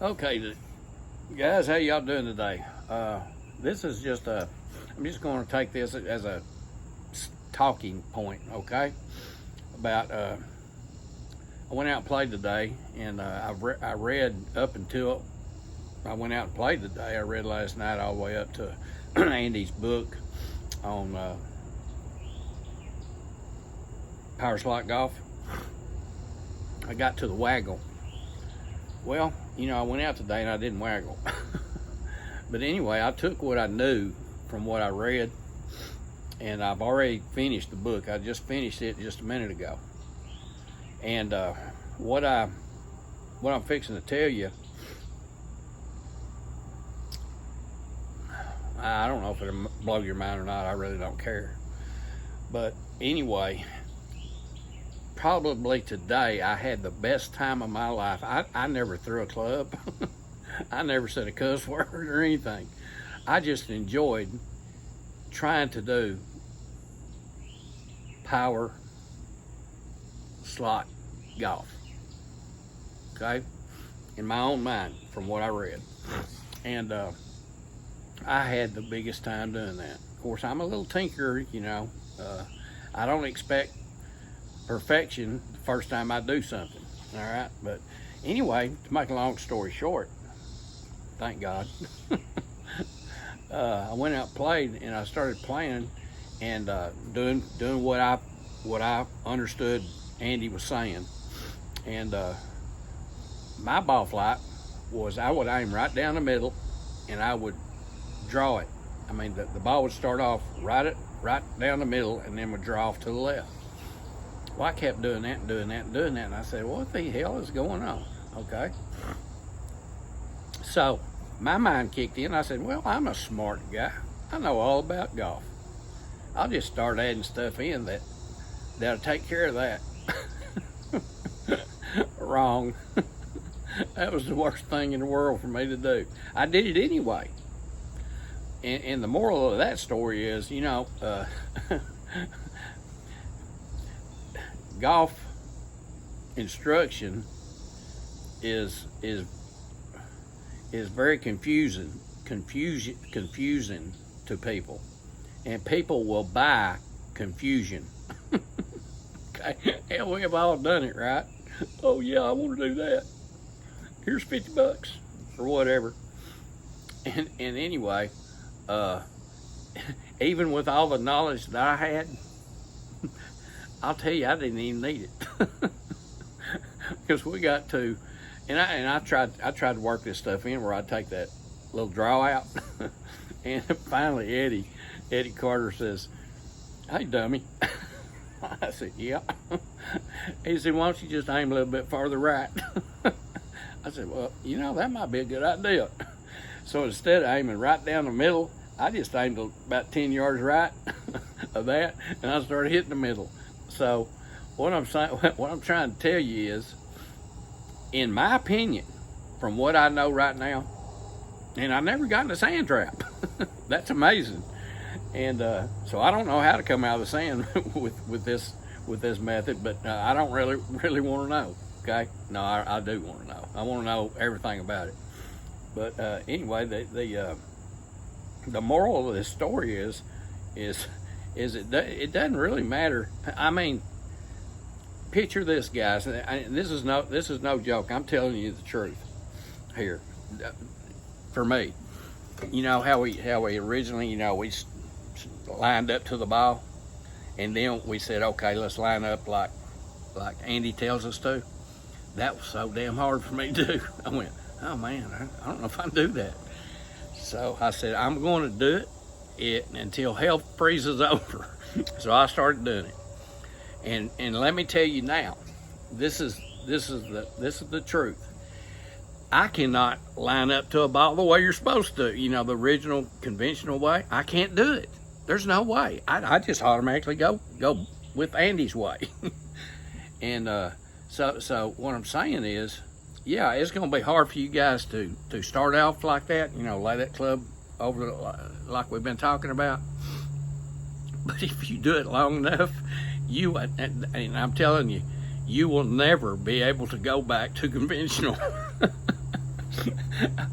Okay, guys, how y'all doing today? This is just I'm just going to take this as a talking point, okay? About, I went out and played today, and I read up until I went out and played today. I read last night all the way up to Andy's book on PowerSlot golf. I got to the waggle. Well, you know, I went out today and I didn't waggle. But anyway, I took what I knew from what I read, and I've already finished the book. I just finished it just a minute ago. And what I'm fixing to tell you, I don't know if it'll blow your mind or not. I really don't care. But anyway, probably today I had the best time of my life. I never threw a club. I never said a cuss word or anything. I just enjoyed trying to do power slot golf. Okay? In my own mind, from what I read. And I had the biggest time doing that. Of course, I'm a little tinkerer, you know. I don't expect perfection the first time I do something, all right? But anyway, to make a long story short, thank God, I went out and played, and I started playing and doing what I understood Andy was saying. And my ball flight was I would aim right down the middle, and I would draw it. I mean, the ball would start off right down the middle, and then would draw off to the left. Well, I kept doing that and doing that and doing that, and I said, what the hell is going on? Okay. So my mind kicked in. I said, well, I'm a smart guy. I know all about golf. I'll just start adding stuff in that'll take care of that. Wrong. That was the worst thing in the world for me to do. I did it anyway. And the moral of that story is, you know, golf instruction is very confusing to people, and people will buy confusion. Okay, hell, we have all done it, right? Oh yeah, I want to do that. Here's $50 or whatever. And anyway, even with all the knowledge that I had, I'll tell you, I didn't even need it. Because we got to, and I tried to work this stuff in where I'd take that little draw out. And finally Eddie Carter says, hey dummy. I said, yeah. He said, why don't you just aim a little bit farther right? I said, well, you know, that might be a good idea. So instead of aiming right down the middle, I just aimed about 10 yards right of that, and I started hitting the middle. So what I'm trying to tell you is, in my opinion, from what I know right now, and I never got in a sand trap. That's amazing. And so I don't know how to come out of the sand with this method, but I don't really want to know. Okay? No, I do want to know. I want to know everything about it. But anyway, the moral of this story is it doesn't really matter. I mean, picture this, guys. This is no joke. I'm telling you the truth here. For me, you know how we originally, you know, we lined up to the ball, and then we said, okay, let's line up like Andy tells us to. That was so damn hard for me to do. I went, oh man, I don't know if I can do that. So I said, I'm going to do it until hell freezes over. So I started doing it. And let me tell you now, this is the truth. I cannot line up to a ball the way you're supposed to, you know, the original conventional way. I can't do it. There's no way. I just automatically go with Andy's way. And so what I'm saying is, yeah, it's going to be hard for you guys to start off like that, you know, lay that club over like we've been talking about. But if you do it long enough, and I'm telling you, you will never be able to go back to conventional.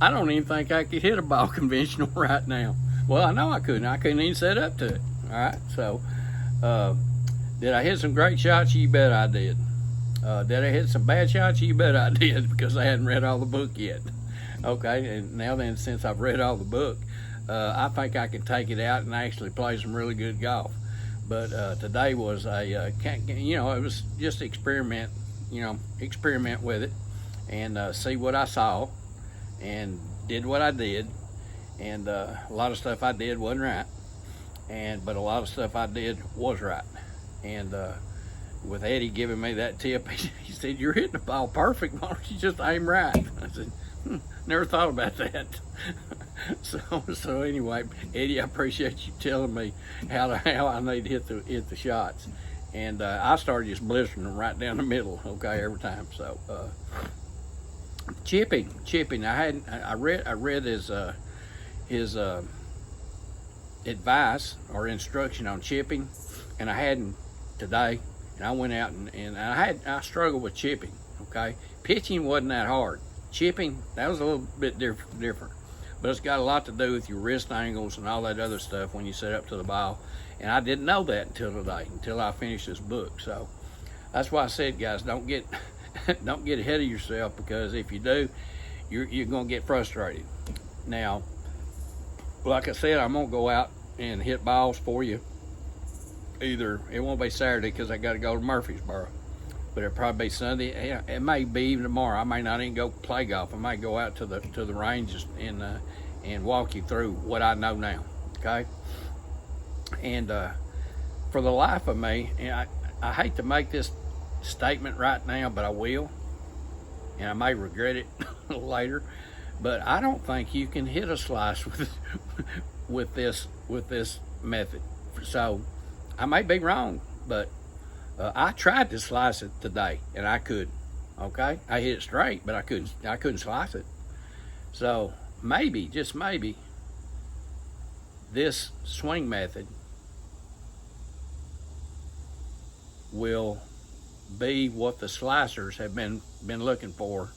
I don't even think I could hit a ball conventional right now. Well, I know I couldn't. I couldn't even set up to it. All right. So, did I hit some great shots? You bet I did. Did I hit some bad shots? You bet I did, because I hadn't read all the book yet. Okay. And now then, since I've read all the book, I think I can take it out and actually play some really good golf. But today was a, it was just experiment with it, and see what I saw, and did what I did. And a lot of stuff I did wasn't right, but a lot of stuff I did was right. And with Eddie giving me that tip, he said, "You're hitting the ball perfect. Why don't you just aim right?" I said, never thought about that. So anyway, Eddie, I appreciate you telling me how I need to hit the shots. And I started just blistering them right down the middle, okay, every time. So chipping. I read his advice or instruction on chipping, and I hadn't today. And I went out and I struggled with chipping. Okay, pitching wasn't that hard. Chipping, that was a little bit different. But it's got a lot to do with your wrist angles and all that other stuff when you set up to the ball. And I didn't know that until today, until I finished this book. So that's why I said, guys, don't get ahead of yourself, because if you do, you're gonna get frustrated. Now, like I said, I'm gonna go out and hit balls for you. Either it won't be Saturday because I got to go to Murfreesboro, but it'll probably be Sunday. It may be even tomorrow. I may not even go play golf. I might go out to the ranges and walk you through what I know now. Okay. And for the life of me, and I hate to make this statement right now, but I will, and I may regret it later. But I don't think you can hit a slice with this method. So I may be wrong, but I tried to slice it today, and I couldn't. Okay, I hit it straight, but I couldn't slice it. So maybe, just maybe, this swing method will be what the slicers have been looking for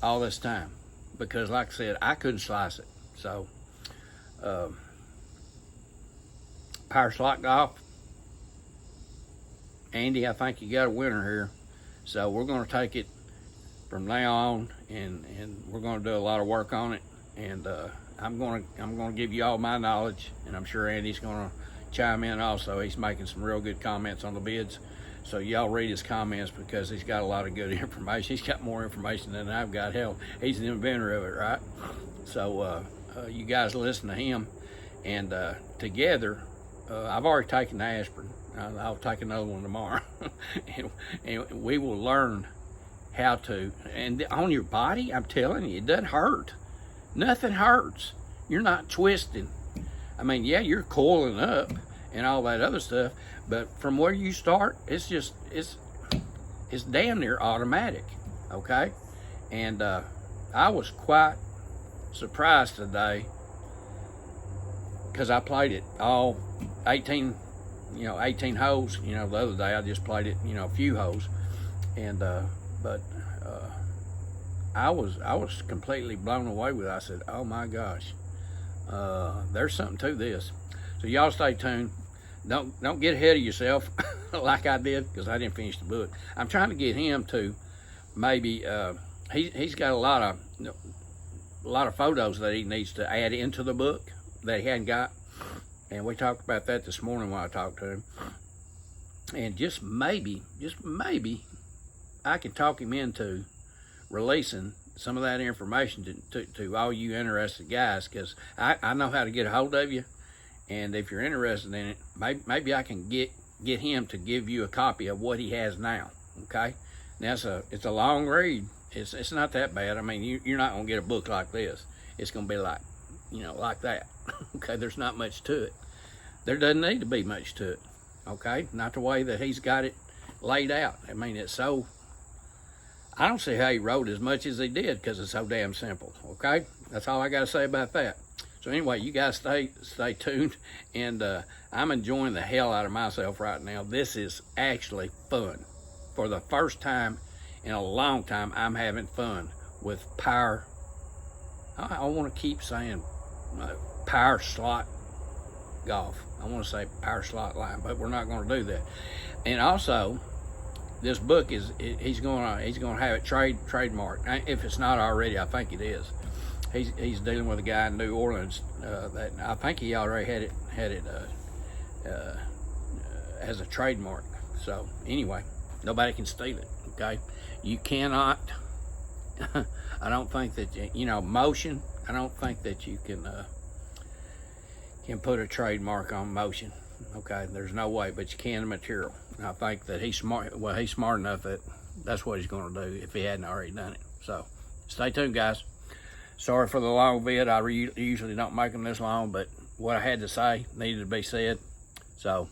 all this time. Because, like I said, I couldn't slice it. So, PowerSlot Golf, Andy, I think you got a winner here. So we're going to take it from now on, and we're going to do a lot of work on it. And I'm going to give you all my knowledge, and I'm sure Andy's going to chime in also. He's making some real good comments on the bids. So y'all read his comments, because he's got a lot of good information. He's got more information than I've got. Hell, he's the inventor of it, right? So you guys listen to him, and together, I've already taken the aspirin. I'll take another one tomorrow. and we will learn how to, and on your body, I'm telling you, it doesn't hurt. Nothing hurts. You're not twisting. I mean, yeah, you're coiling up and all that other stuff, but from where you start, it's damn near automatic, okay? And I was quite surprised today, because I played it all 18 holes. The other day I just played it, a few holes, and but I was completely blown away with it. I said, oh my gosh, there's something to this. So y'all stay tuned. Don't get ahead of yourself like I did, because I didn't finish the book. I'm trying to get him to maybe he's got a lot of photos that he needs to add into the book that he hadn't got, and we talked about that this morning when I talked to him. And just maybe I can talk him into releasing some of that information to all you interested guys, because I know how to get a hold of you. And if you're interested in it, maybe I can get him to give you a copy of what he has now. Okay, now it's a long read. It's not that bad. I mean, you're not gonna get a book like this. It's gonna be like, like that. Okay, there's not much to it. There doesn't need to be much to it. Okay, not the way that he's got it laid out. I mean, it's so. I don't see how he wrote as much as he did, because it's so damn simple. Okay, that's all I got to say about that. So anyway, you guys stay tuned, and I'm enjoying the hell out of myself right now. This is actually fun. For the first time in a long time, I'm having fun with PowerSlot I want to keep saying PowerSlot golf. I want to say PowerSlot line, but we're not going to do that. And also, this book he's going to have it trademarked. If it's not already, I think it is. He's dealing with a guy in New Orleans that I think he already had it as a trademark. So anyway, nobody can steal it. Okay, you cannot. I don't think that motion. I don't think that you can put a trademark on motion. Okay, there's no way, but you can material. And I think that he's smart. Well, he's smart enough that that's what he's going to do if he hadn't already done it. So stay tuned, guys. Sorry for the long vid. I usually don't make them this long, but what I had to say needed to be said. So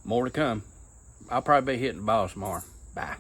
more to come. I'll probably be hitting the balls tomorrow. Bye.